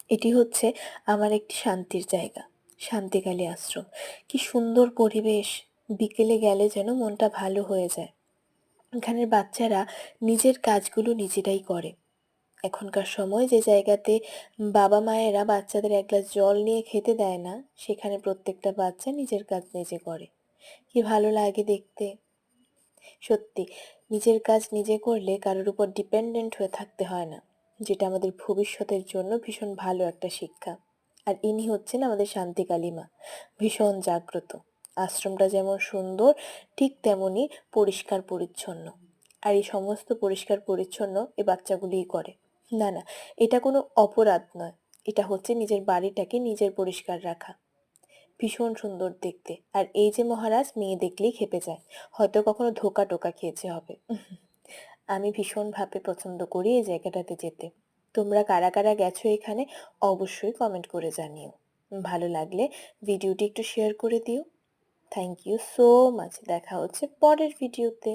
এটি হচ্ছে আমার একটি শান্তির জায়গা, শান্তিকালী আশ্রম। কি সুন্দর পরিবেশ! বিকেলে গেলে যেন মনটা ভালো হয়ে যায়। এখানের বাচ্চারা নিজের কাজগুলো নিজেরাই করে। এখনকার সময় যে জায়গাতে বাবা-মায়েরা বাচ্চাদের এক গ্লাস জল নিয়ে খেতে দেয় না, সেখানে প্রত্যেকটা বাচ্চা নিজের কাজ নিজে করে। কি ভালো লাগে দেখতে! সত্যি, নিজের কাজ নিজে করলে কারোর উপর ডিপেন্ডেন্ট হয়ে থাকতে হয় না, যেটা আমাদের ভবিষ্যতের জন্য ভীষণ ভালো একটা শিক্ষা। আর ইনি হচ্ছেন আমাদের শান্তিকালী মা, ভীষণ জাগ্রত। আশ্রমটা যেমন সুন্দর, ঠিক তেমনই পরিষ্কার পরিচ্ছন্ন। আর এই সমস্ত পরিষ্কার পরিচ্ছন্ন এই বাচ্চাগুলিই করে। না না, এটা কোনো অপরাধ নয়, এটা হচ্ছে নিজের বাড়িটাকে নিজের পরিষ্কার রাখা। ভীষণ সুন্দর দেখতে। আর এই যে মহারাজ মেয়ে দেখলেই ক্ষেপে যায়, হয়তো কখনো ধোকা টোকা খেয়েছে হবে। আমি ভীষণভাবে পছন্দ করি এই জায়গাটাতে যেতে। তোমরা কারা কারা গেছো এখানে অবশ্যই কমেন্ট করে জানিও। ভালো লাগলে ভিডিওটি একটু শেয়ার করে দিও। Thank you so much. দেখা হচ্ছে পরের ভিডিওতে।